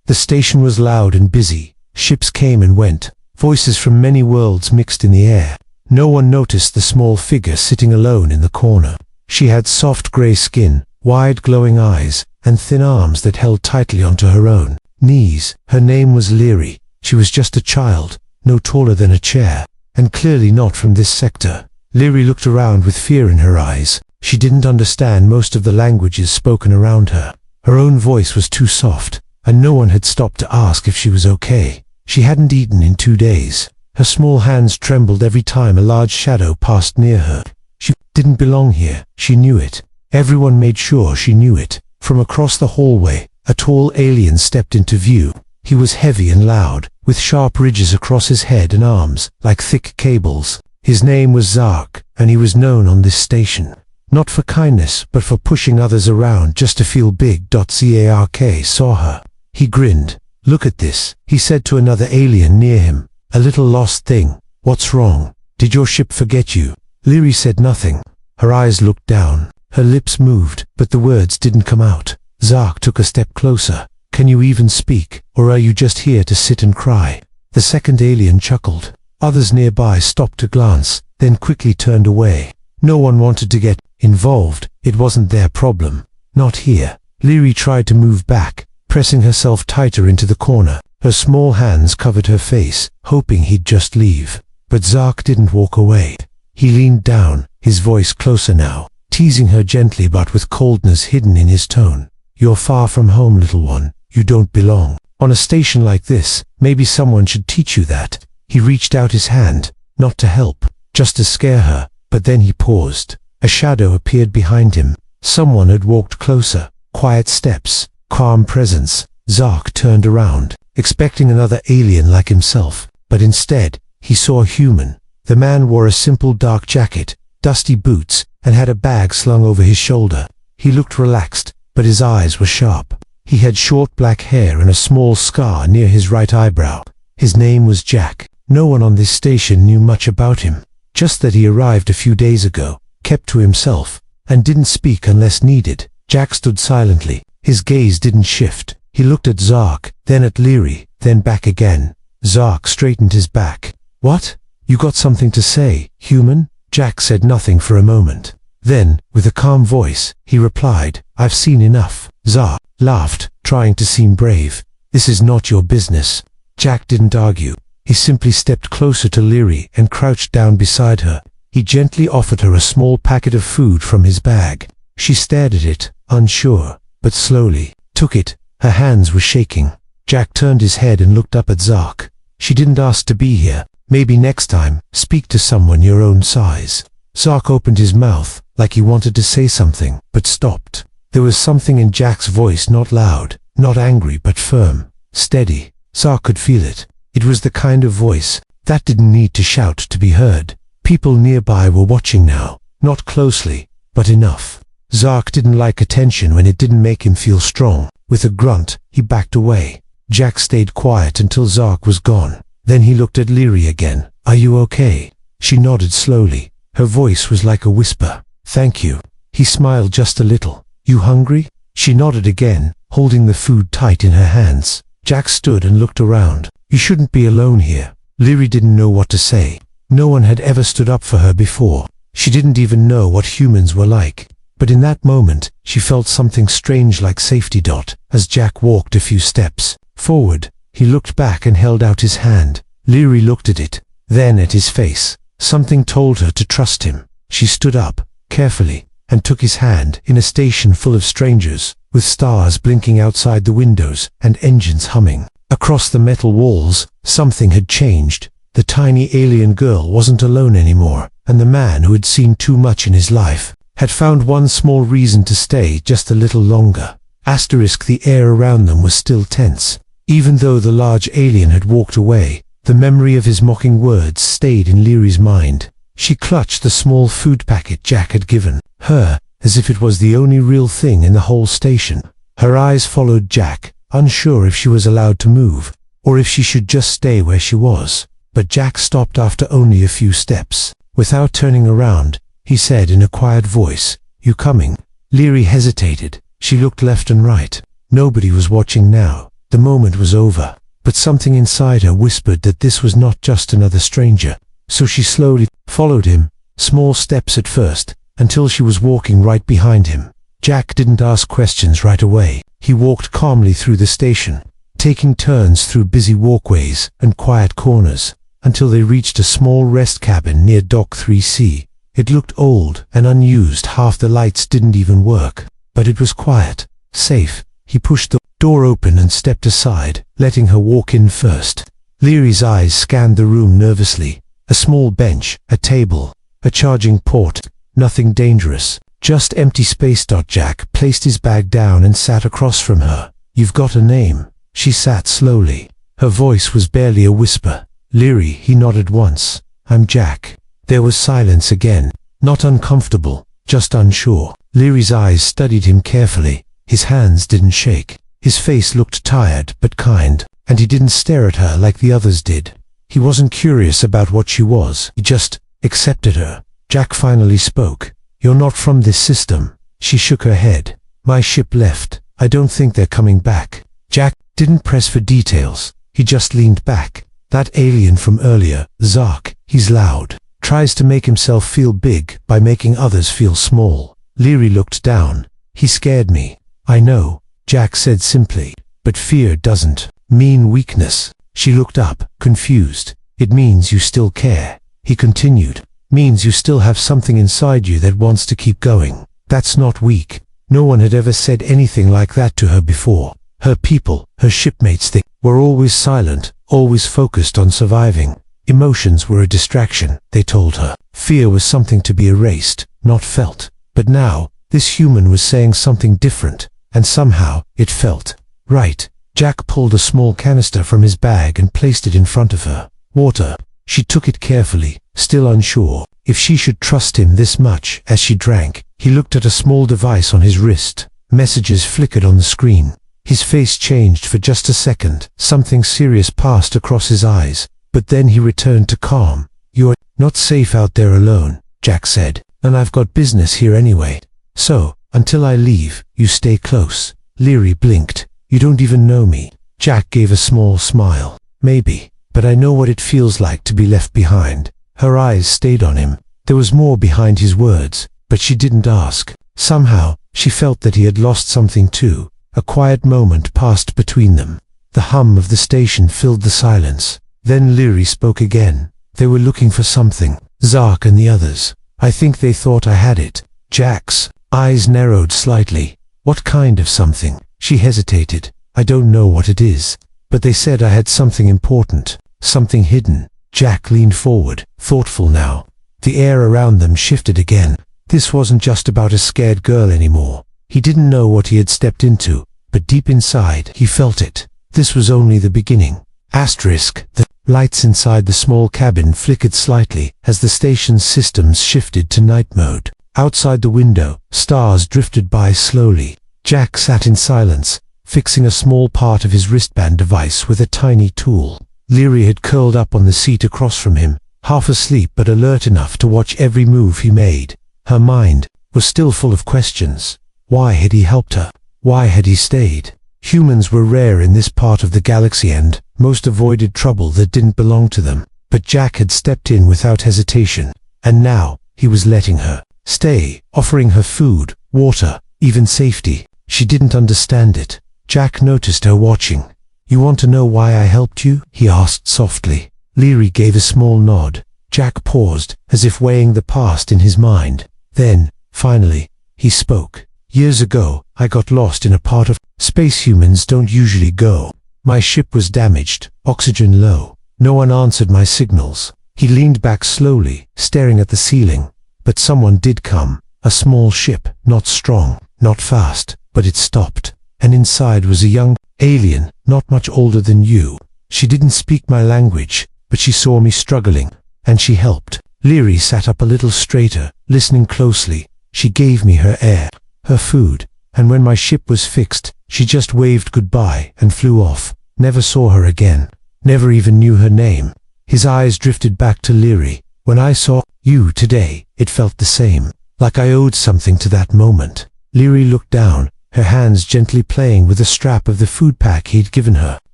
The station was loud and busy. Ships came and went. Voices from many worlds mixed in the air. No one noticed the small figure sitting alone in the corner. She had soft grey skin, wide glowing eyes, and thin arms that held tightly onto her own knees. Her name was Leary. She was just a child, no taller than a chair, and clearly not from this sector. Leary looked around with fear in her eyes. She didn't understand most of the languages spoken around her. Her own voice was too soft, and no one had stopped to ask if she was okay. She hadn't eaten in 2 days. Her small hands trembled every time a large shadow passed near her. She didn't belong here. She knew it. Everyone made sure she knew it. From across the hallway, a tall alien stepped into view. He was heavy and loud, with sharp ridges across his head and arms, like thick cables. His name was Zark, and he was known on this station. Not for kindness, but for pushing others around just to feel big. Zark saw her. He grinned. "Look at this," he said to another alien near him. "A little lost thing. What's wrong? Did your ship forget you?" Leary said nothing. Her eyes looked down. Her lips moved, but the words didn't come out. Zark took a step closer. "Can you even speak, or are you just here to sit and cry?" The second alien chuckled. Others nearby stopped to glance, then quickly turned away. No one wanted to get involved. It wasn't their problem. Not here. Leary tried to move back, pressing herself tighter into the corner. Her small hands covered her face, hoping he'd just leave. But Zark didn't walk away. He leaned down, his voice closer now, teasing her gently but with coldness hidden in his tone. "You're far from home, little one. You don't belong. On a station like this, maybe someone should teach you that." He reached out his hand, not to help, just to scare her, but then he paused. A shadow appeared behind him. Someone had walked closer. Quiet steps, calm presence. Zark turned around, expecting another alien like himself, but instead, he saw a human. The man wore a simple dark jacket, dusty boots, and had a bag slung over his shoulder. He looked relaxed, but his eyes were sharp. He had short black hair and a small scar near his right eyebrow. His name was Jack. No one on this station knew much about him, just that he arrived a few days ago, kept to himself, and didn't speak unless needed. Jack stood silently. His gaze didn't shift. He looked at Zark, then at Leary, then back again. Zark straightened his back. "What? You got something to say, human?" Jack said nothing for a moment. Then, with a calm voice, he replied, "I've seen enough." Zark laughed, trying to seem brave. "This is not your business." Jack didn't argue. He simply stepped closer to Leary and crouched down beside her. He gently offered her a small packet of food from his bag. She stared at it, unsure, but slowly took it. Her hands were shaking. Jack turned his head and looked up at Zark. "She didn't ask to be here. Maybe next time, speak to someone your own size." Zark opened his mouth, like he wanted to say something, but stopped. There was something in Jack's voice, not loud, not angry, but firm, steady. Zark could feel it. It was the kind of voice that didn't need to shout to be heard. People nearby were watching now, not closely, but enough. Zark didn't like attention when it didn't make him feel strong. With a grunt, he backed away. Jack stayed quiet until Zark was gone. Then he looked at Leary again. "Are you okay?" She nodded slowly. Her voice was like a whisper. "Thank you." He smiled just a little. "You hungry?" She nodded again, holding the food tight in her hands. Jack stood and looked around. "You shouldn't be alone here." Leary didn't know what to say. No one had ever stood up for her before. She didn't even know what humans were like. But in that moment, she felt something strange like safety. As Jack walked a few steps forward, he looked back and held out his hand. Leary looked at it, then at his face. Something told her to trust him. She stood up, carefully, and took his hand. In a station full of strangers, with stars blinking outside the windows and engines humming across the metal walls, something had changed. The tiny alien girl wasn't alone anymore, and the man who had seen too much in his life had found one small reason to stay just a little longer. The air around them was still tense. Even though the large alien had walked away, the memory of his mocking words stayed in Leary's mind. She clutched the small food packet Jack had given her, as if it was the only real thing in the whole station. Her eyes followed Jack, unsure if she was allowed to move, or if she should just stay where she was. But Jack stopped after only a few steps. Without turning around, he said in a quiet voice, "You coming?" Leary hesitated. She looked left and right. Nobody was watching now. The moment was over, but something inside her whispered that this was not just another stranger. So she slowly followed him, small steps at first, until she was walking right behind him. Jack didn't ask questions right away. He walked calmly through the station, taking turns through busy walkways and quiet corners, until they reached a small rest cabin near Dock 3C. It looked old and unused, half the lights didn't even work, but it was quiet, safe. He pushed the door open and stepped aside, letting her walk in first. Leary's eyes scanned the room nervously. A small bench, a table, a charging port, nothing dangerous, just empty space. Jack placed his bag down and sat across from her. "You've got a name?" She sat slowly. Her voice was barely a whisper. "Leary," he nodded once. "I'm Jack." There was silence again, not uncomfortable, just unsure. Leary's eyes studied him carefully. His hands didn't shake. His face looked tired but kind, and he didn't stare at her like the others did. He wasn't curious about what she was, he just accepted her. Jack finally spoke. "You're not from this system." She shook her head. "My ship left. I don't think they're coming back." Jack didn't press for details. He just leaned back. "That alien from earlier, Zark, he's loud. Tries to make himself feel big by making others feel small." Leary looked down. "He scared me." "I know," Jack said simply, "but fear doesn't mean weakness." She looked up, confused. "It means you still care," he continued. "Means you still have something inside you that wants to keep going. That's not weak." No one had ever said anything like that to her before. Her people, her shipmates, they were always silent, always focused on surviving. Emotions were a distraction, they told her. Fear was something to be erased, not felt. But now, this human was saying something different, and somehow, it felt right. Jack pulled a small canister from his bag and placed it in front of her. Water. She took it carefully, still unsure if she should trust him this much. As she drank, he looked at a small device on his wrist. Messages flickered on the screen. His face changed for just a second. Something serious passed across his eyes, but then he returned to calm. "You're not safe out there alone," Jack said, "and I've got business here anyway. So, until I leave, you stay close." Leary blinked. "You don't even know me." Jack gave a small smile. "Maybe, but I know what it feels like to be left behind." Her eyes stayed on him. There was more behind his words, but she didn't ask. Somehow, she felt that he had lost something too. A quiet moment passed between them. The hum of the station filled the silence. Then Leary spoke again. "They were looking for something. Zark and the others. I think they thought I had it." Jack's eyes narrowed slightly. "What kind of something?" She hesitated. "I don't know what it is, but they said I had something important, something hidden." Jack leaned forward, thoughtful now. The air around them shifted again. This wasn't just about a scared girl anymore. He didn't know what he had stepped into, but deep inside, he felt it. This was only the beginning. The lights inside the small cabin flickered slightly as the station's systems shifted to night mode. Outside the window, stars drifted by slowly. Jack sat in silence, fixing a small part of his wristband device with a tiny tool. Leary had curled up on the seat across from him, half asleep but alert enough to watch every move he made. Her mind was still full of questions. Why had he helped her? Why had he stayed? Humans were rare in this part of the galaxy and most avoided trouble that didn't belong to them. But Jack had stepped in without hesitation, and now he was letting her stay, offering her food, water, even safety. She didn't understand it. Jack noticed her watching. "You want to know why I helped you?" he asked softly. Leary gave a small nod. Jack paused, as if weighing the past in his mind. Then, finally, he spoke. "Years ago, I got lost in a part of space humans don't usually go. My ship was damaged, oxygen low. No one answered my signals." He leaned back slowly, staring at the ceiling. "But someone did come. A small ship, not strong, not fast, but it stopped. And inside was a young alien, not much older than you. She didn't speak my language, but she saw me struggling, and she helped." Leary sat up a little straighter, listening closely. "She gave me her air, her food, and when my ship was fixed, she just waved goodbye and flew off. Never saw her again. Never even knew her name." His eyes drifted back to Leary. "When I saw you today, it felt the same, like I owed something to that moment." Leary looked down. her hands gently playing with the strap of the food pack he'd given her.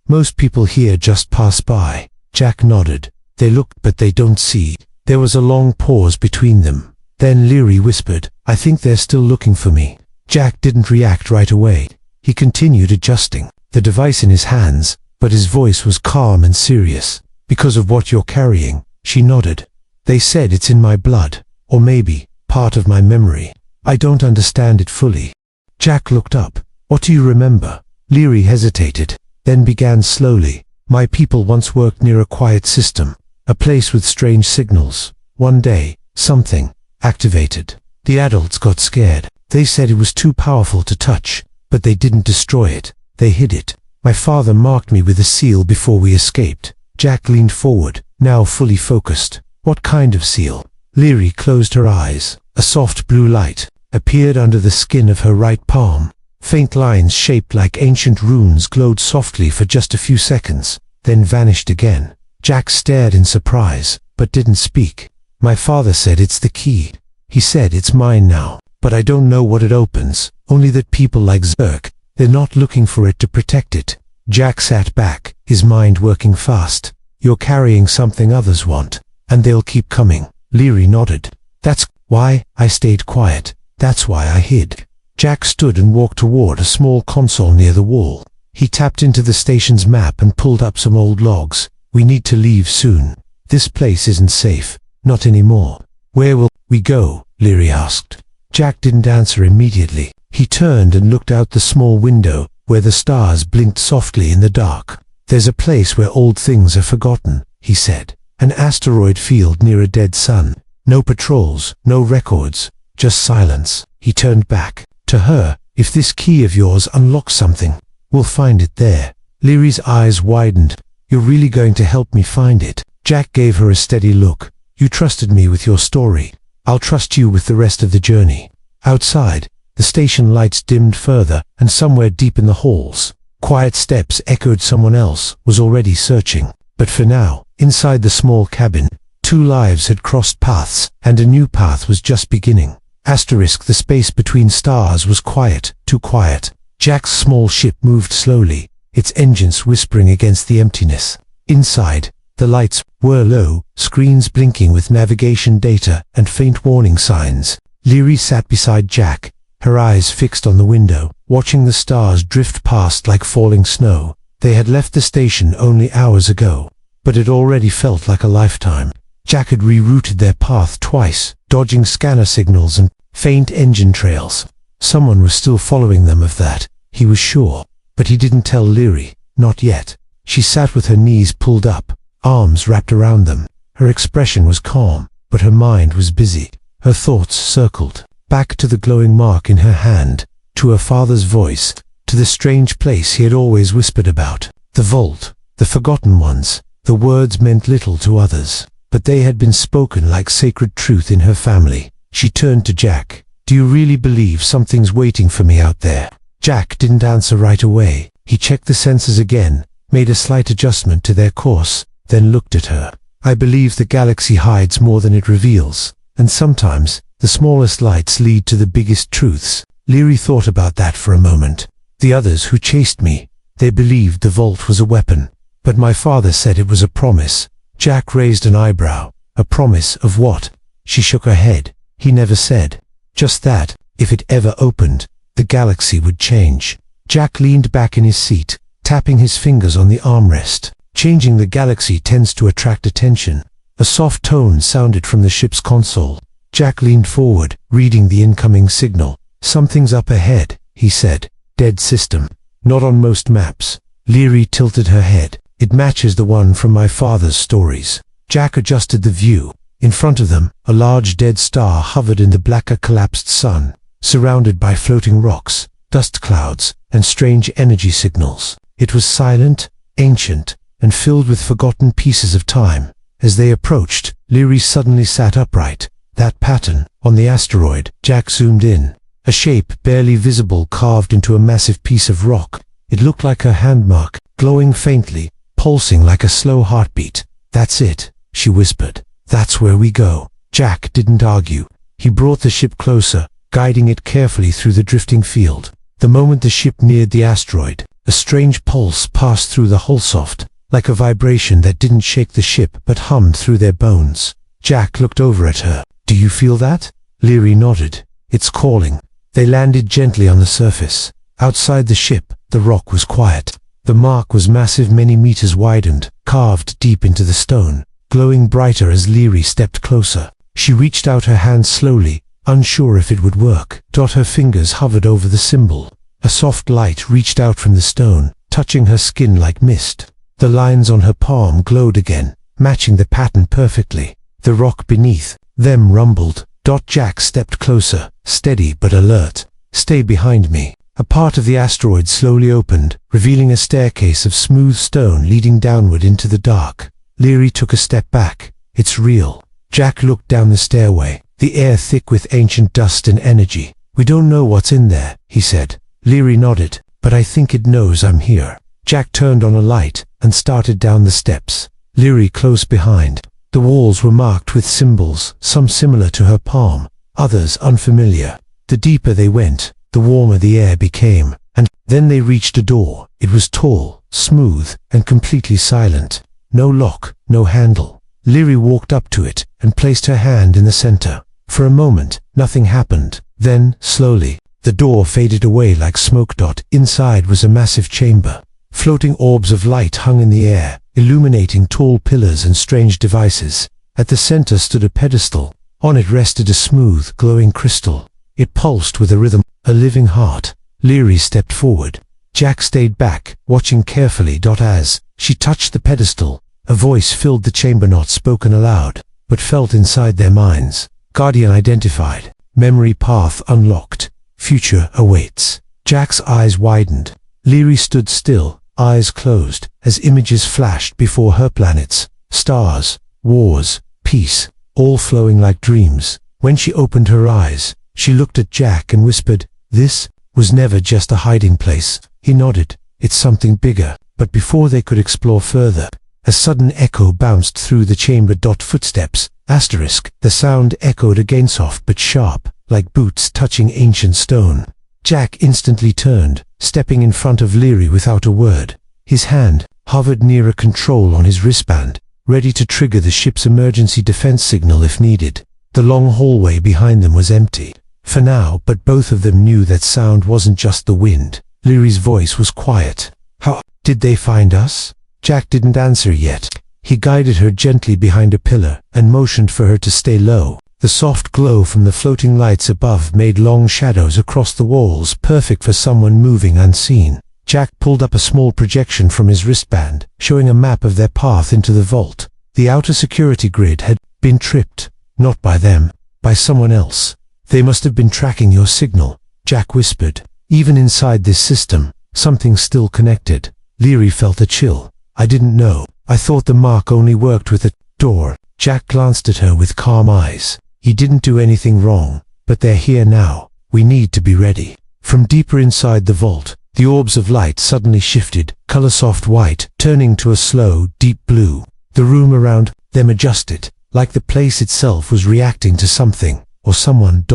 Most people here just pass by. Jack nodded. They look, but they don't see. There was a long pause between them. Then Leary whispered, I think they're still looking for me. Jack didn't react right away. He continued adjusting the device in his hands, but his voice was calm and serious. Because of what you're carrying, she nodded. They said it's in my blood, or maybe part of my memory. I don't understand it fully. Jack looked up. What do you remember? Leary hesitated, then began slowly. My people once worked near a quiet system, a place with strange signals. One day, something activated. The adults got scared. They said it was too powerful to touch, but they didn't destroy it. They hid it. My father marked me with a seal before we escaped. Jack leaned forward, now fully focused. What kind of seal? Leary closed her eyes. A soft blue light appeared under the skin of her right palm. Faint lines shaped like ancient runes glowed softly for just a few seconds, then vanished again. Jack stared in surprise, but didn't speak. My father said it's the key. He said it's mine now, but I don't know what it opens, only that people like Zerk, they're not looking for it to protect it. Jack sat back, his mind working fast. You're carrying something others want, and they'll keep coming. Leary nodded. That's why I stayed quiet. That's why I hid. Jack stood and walked toward a small console near the wall. He tapped into the station's map and pulled up some old logs. We need to leave soon. This place isn't safe. Not anymore. Where will we go? Leary asked. Jack didn't answer immediately. He turned and looked out the small window, where the stars blinked softly in the dark. There's a place where old things are forgotten, he said. An asteroid field near a dead sun. No patrols, no records, just silence. He turned back. To her, if this key of yours unlocks something, we'll find it there. Leary's eyes widened. You're really going to help me find it? Jack gave her a steady look. You trusted me with your story. I'll trust you with the rest of the journey. Outside, the station lights dimmed further, and somewhere deep in the halls, quiet steps echoed. Someone else was already searching. But for now, inside the small cabin, two lives had crossed paths, and a new path was just beginning. Asterisk, the space between stars was quiet, too quiet. Jack's small ship moved slowly, its engines whispering against the emptiness. Inside, the lights were low, screens blinking with navigation data and faint warning signs. Leary sat beside Jack, her eyes fixed on the window, watching the stars drift past like falling snow. They had left the station only hours ago, but it already felt like a lifetime. Jack had rerouted their path twice, dodging scanner signals and faint engine trails. Someone was still following them, of that he was sure, but he didn't tell Leary, not yet. She sat with her knees pulled up, arms wrapped around them. Her expression was calm, but her mind was busy. Her thoughts circled back to the glowing mark in her hand, to her father's voice, to the strange place he had always whispered about. The vault, the forgotten ones. The words meant little to others, but they had been spoken like sacred truth in her family. She turned to Jack. Do you really believe something's waiting for me out there? Jack didn't answer right away. He checked the sensors again, made a slight adjustment to their course, then looked at her. I believe the galaxy hides more than it reveals, and sometimes the smallest lights lead to the biggest truths. Leary thought about that for a moment. The others who chased me, they believed the vault was a weapon, but my father said it was a promise. Jack raised an eyebrow. A promise of what? She shook her head. He never said. Just that, if it ever opened, the galaxy would change. Jack leaned back in his seat, tapping his fingers on the armrest. Changing the galaxy tends to attract attention. A soft tone sounded from the ship's console. Jack leaned forward, reading the incoming signal. Something's up ahead, he said. Dead system. Not on most maps. Leary tilted her head. It matches the one from my father's stories. Jack adjusted the view. In front of them, a large dead star hovered in the blacker collapsed sun, surrounded by floating rocks, dust clouds, and strange energy signals. It was silent, ancient, and filled with forgotten pieces of time. As they approached, Leary suddenly sat upright. That pattern, on the asteroid. Jack zoomed in. A shape barely visible carved into a massive piece of rock. It looked like her handmark, glowing faintly, pulsing like a slow heartbeat. That's it, she whispered. That's where we go. Jack didn't argue. He brought the ship closer, guiding it carefully through the drifting field. The moment the ship neared the asteroid, a strange pulse passed through the hull soft, like a vibration that didn't shake the ship but hummed through their bones. Jack looked over at her. "Do you feel that?" Leary nodded. "It's calling." They landed gently on the surface. Outside the ship, the rock was quiet. The mark was massive, many meters wide and carved deep into the stone, glowing brighter as Leary stepped closer. She reached out her hand slowly, unsure if it would work. Her fingers hovered over the symbol. A soft light reached out from the stone, touching her skin like mist. The lines on her palm glowed again, matching the pattern perfectly. The rock beneath them rumbled. Jack stepped closer, steady but alert. "Stay behind me." A part of the asteroid slowly opened, revealing a staircase of smooth stone leading downward into the dark. Leary took a step back. "It's real." Jack looked down the stairway, the air thick with ancient dust and energy. "We don't know what's in there," he said. Leary nodded. "But I think it knows I'm here." Jack turned on a light and started down the steps. Leary close behind. The walls were marked with symbols, some similar to her palm, others unfamiliar. The deeper they went, the warmer the air became, and then they reached a door. It was tall, smooth, and completely silent. No lock, no handle. Leary walked up to it and placed her hand in the center. For a moment, nothing happened. Then, slowly, the door faded away like smoke. Inside was a massive chamber. Floating orbs of light hung in the air, illuminating tall pillars and strange devices. At the center stood a pedestal. On it rested a smooth, glowing crystal. It pulsed with a rhythm, a living heart. Leary stepped forward. Jack stayed back, watching carefully. As she touched the pedestal, a voice filled the chamber, not spoken aloud, but felt inside their minds. "Guardian identified. Memory path unlocked. Future awaits." Jack's eyes widened. Leary stood still, eyes closed, as images flashed before her. Planets, stars, wars, peace, all flowing like dreams. When she opened her eyes, she looked at Jack and whispered, "This was never just a hiding place." He nodded. "It's something bigger." But before they could explore further, a sudden echo bounced through the chamber. Footsteps, asterisk. The sound echoed again, soft but sharp, like boots touching ancient stone. Jack instantly turned, stepping in front of Leary without a word. His hand hovered near a control on his wristband, ready to trigger the ship's emergency defense signal if needed. The long hallway behind them was empty for now, but both of them knew that sound wasn't just the wind. Leary's voice was quiet. "How did they find us?" Jack didn't answer yet. He guided her gently behind a pillar and motioned for her to stay low. The soft glow from the floating lights above made long shadows across the walls, perfect for someone moving unseen. Jack pulled up a small projection from his wristband, showing a map of their path into the vault. The outer security grid had been tripped, not by them, by someone else. "They must have been tracking your signal," Jack whispered. "Even inside this system, something's still connected." Leary felt a chill. "I didn't know. I thought the mark only worked with a door." Jack glanced at her with calm eyes. "He didn't do anything wrong, but they're here now. We need to be ready." From deeper inside the vault, the orbs of light suddenly shifted, color soft white, turning to a slow, deep blue. The room around them adjusted, like the place itself was reacting to something, or someone.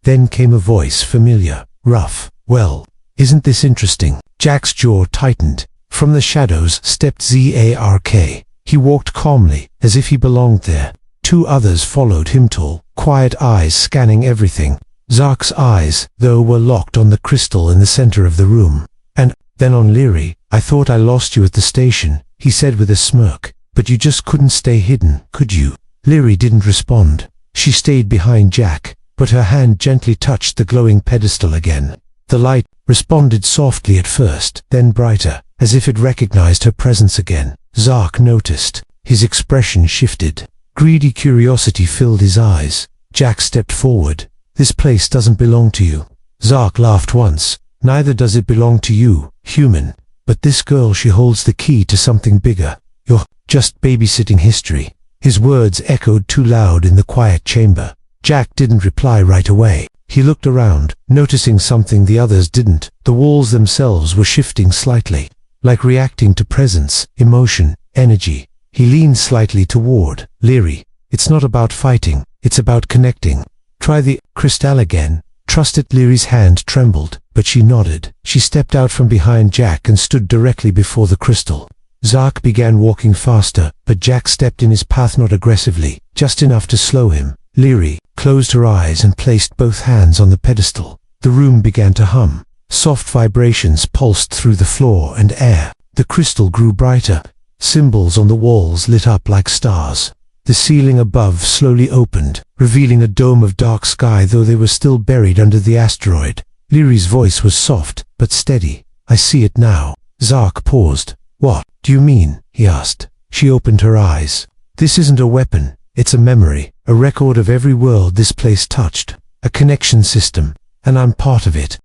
Then came a voice, familiar, rough. "Well, isn't this interesting?" Jack's jaw tightened. From the shadows stepped Zark. He walked calmly, as if he belonged there. Two others followed him, tall, quiet eyes scanning everything. Zark's eyes, though, were locked on the crystal in the center of the room. And then on Leary. "I thought I lost you at the station," he said with a smirk. "But you just couldn't stay hidden, could you?" Leary didn't respond. She stayed behind Jack, but her hand gently touched the glowing pedestal again. The light responded softly at first, then brighter, as if it recognized her presence again. Zark noticed. His expression shifted. Greedy curiosity filled his eyes. Jack stepped forward. "This place doesn't belong to you." Zark laughed once. "Neither does it belong to you, human. But this girl, she holds the key to something bigger. You're just babysitting history." His words echoed too loud in the quiet chamber. Jack didn't reply right away. He looked around, noticing something the others didn't. The walls themselves were shifting slightly, like reacting to presence, emotion, energy. He leaned slightly toward Leary. "It's not about fighting, it's about connecting. Try the crystal again. Trust it." Leary's hand trembled. but she nodded. She stepped out from behind Jack and stood directly before the crystal. Zark began walking faster, but Jack stepped in his path not aggressively, just enough to slow him. Lyri closed her eyes and placed both hands on the pedestal. The room began to hum. Soft vibrations pulsed through the floor and air. The crystal grew brighter. Symbols on the walls lit up like stars. The ceiling above slowly opened, revealing a dome of dark sky, though they were still buried under the asteroid. Lyri's voice was soft, but steady. "I see it now." Zark paused. "What do you mean?" he asked. She opened her eyes. "This isn't a weapon. It's a memory, a record of every world this place touched. A connection system, and I'm part of it."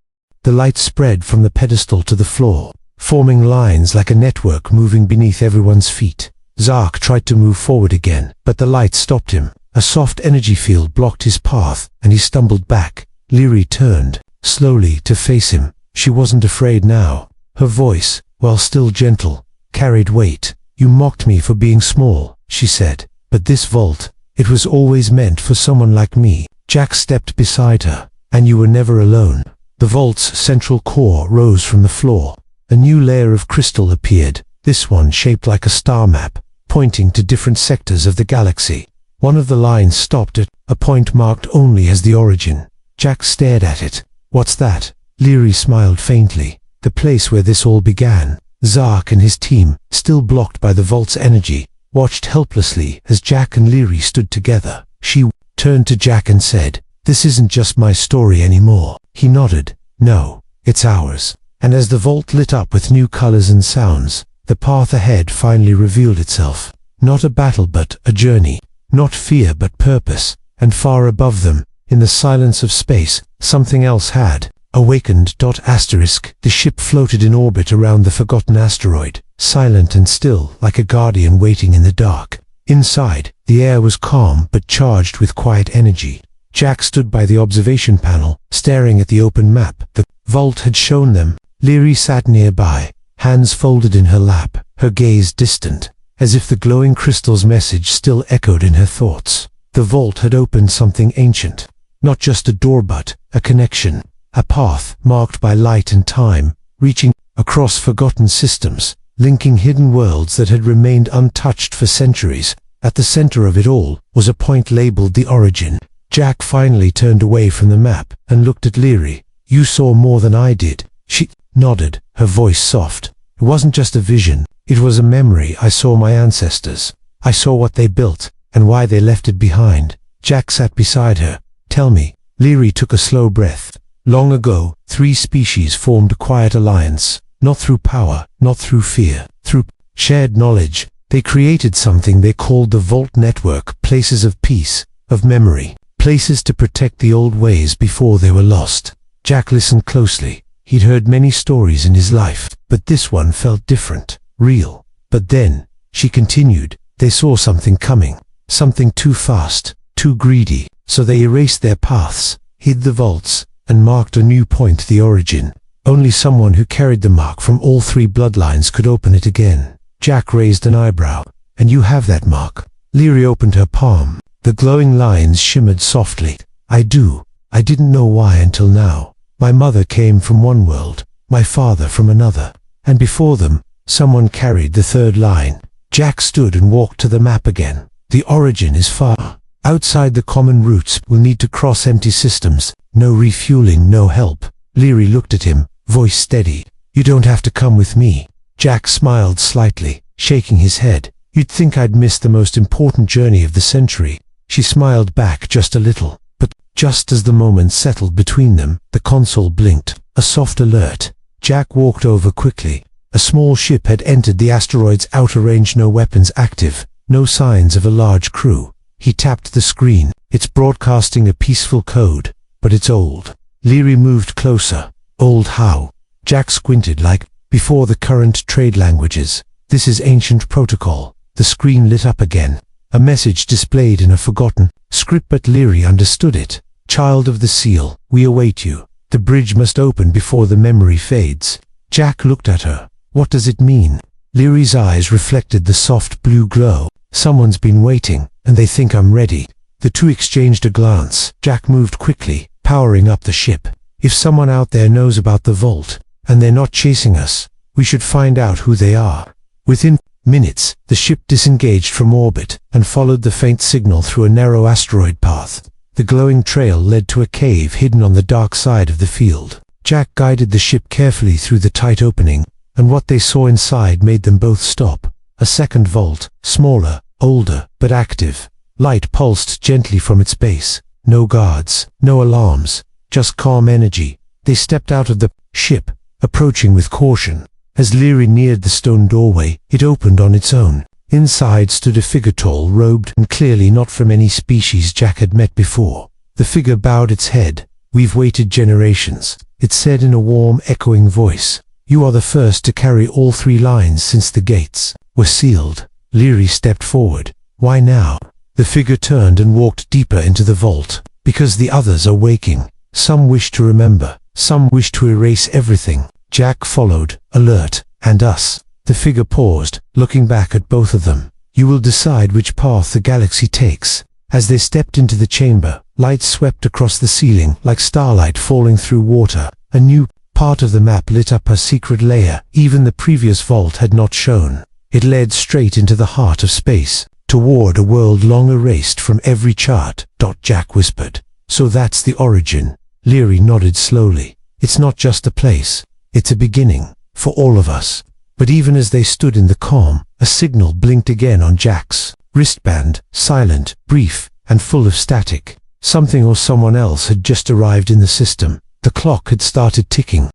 The light spread from the pedestal to the floor, forming lines like a network moving beneath everyone's feet. Zark tried to move forward again, but the light stopped him. A soft energy field blocked his path, and he stumbled back. Lyri turned, slowly, to face him. She wasn't afraid now. Her voice, while still gentle, carried weight. "You mocked me for being small," she said, "but this vault, it was always meant for someone like me." Jack stepped beside her. "And you were never alone." The vault's central core rose from the floor. A new layer of crystal appeared, this one shaped like a star map, pointing to different sectors of the galaxy. One of the lines stopped at a point marked only as the origin. Jack stared at it. "What's that?" Lyri smiled faintly. "The place where this all began." Zark and his team, still blocked by the vault's energy, watched helplessly as Jack and Lyri stood together. She turned to Jack and said, "This isn't just my story anymore." He nodded. "No, it's ours." And as the vault lit up with new colors and sounds, the path ahead finally revealed itself. Not a battle but a journey. Not fear but purpose. And far above them, in the silence of space, something else had awakened. The ship floated in orbit around the forgotten asteroid, silent and still, like a guardian waiting in the dark. Inside, the air was calm but charged with quiet energy. Jack stood by the observation panel, staring at the open map the vault had shown them. Lyri sat nearby, hands folded in her lap, her gaze distant, as if the glowing crystal's message still echoed in her thoughts. The vault had opened something ancient. Not just a door but a connection, a path marked by light and time, reaching across forgotten systems, linking hidden worlds that had remained untouched for centuries. At the center of it all was a point labeled the origin. Jack finally turned away from the map and looked at Lyri. "You saw more than I did." She nodded, her voice soft. "It wasn't just a vision, it was a memory. I saw my ancestors. I saw what they built, and why they left it behind." Jack sat beside her. "Tell me." Lyri took a slow breath. "Long ago, 3 species formed a quiet alliance. Not through power, not through fear, through shared knowledge. They created something they called the Vault Network, places of peace, of memory, places to protect the old ways before they were lost." Jack listened closely. He'd heard many stories in his life, but this one felt different, real. "But then," she continued, "they saw something coming, something too fast, too greedy, so they erased their paths, hid the vaults, and marked a new point, the origin. Only someone who carried the mark from all 3 bloodlines could open it again." Jack raised an eyebrow. "And you have that mark?" Lyri opened her palm. The glowing lines shimmered softly. "I do. I didn't know why until now. My mother came from one world, my father from another, and before them, someone carried the 3rd line." Jack stood and walked to the map again. "The origin is far outside the common routes. We'll need to cross empty systems. No refueling, no help." Lyri looked at him, voice steady. "You don't have to come with me." Jack smiled slightly, shaking his head. "You'd think I'd missed the most important journey of the century." She smiled back just a little. But just as the moment settled between them, the console blinked. A soft alert. Jack walked over quickly. A small ship had entered the asteroid's outer range, no weapons active, no signs of a large crew. He tapped the screen. "It's broadcasting a peaceful code, but it's old." Lyri moved closer. "Old how?" Jack squinted. "Like before the current trade languages. This is ancient protocol." The screen lit up again. A message displayed in a forgotten script, but Lyri understood it. "Child of the Seal, we await you. The bridge must open before the memory fades." Jack looked at her. "What does it mean?" Lyri's eyes reflected the soft blue glow. "Someone's been waiting, and they think I'm ready." The two exchanged a glance. Jack moved quickly, powering up the ship. If someone out there knows about the vault, and they're not chasing us, we should find out who they are. Within minutes, the ship disengaged from orbit and followed the faint signal through a narrow asteroid path. The glowing trail led to a cave hidden on the dark side of the field. Jack guided the ship carefully through the tight opening, and what they saw inside made them both stop. A second vault, smaller, older, but active. Light pulsed gently from its base. No guards, no alarms, just calm energy. They stepped out of the ship, approaching with caution. As Leary neared the stone doorway, it opened on its own. Inside stood a figure tall, robed, and clearly not from any species Jack had met before. The figure bowed its head. "We've waited generations," it said in a warm, echoing voice. "You are the first to carry all 3 lines since the gates were sealed." Leary stepped forward. "Why now?" The figure turned and walked deeper into the vault. "Because the others are waking. Some wish to remember. Some wish to erase everything." Jack followed, alert. "And us?" The figure paused, looking back at both of them. "You will decide which path the galaxy takes." As they stepped into the chamber, light swept across the ceiling like starlight falling through water. A new part of the map lit up a secret layer even the previous vault had not shown. It led straight into the heart of space, toward a world long erased from every chart. Jack whispered. "So that's the origin." Leary nodded slowly. "It's not just a place. It's a beginning, for all of us." But even as they stood in the calm, a signal blinked again on Jack's wristband, silent, brief, and full of static. Something or someone else had just arrived in the system. The clock had started ticking.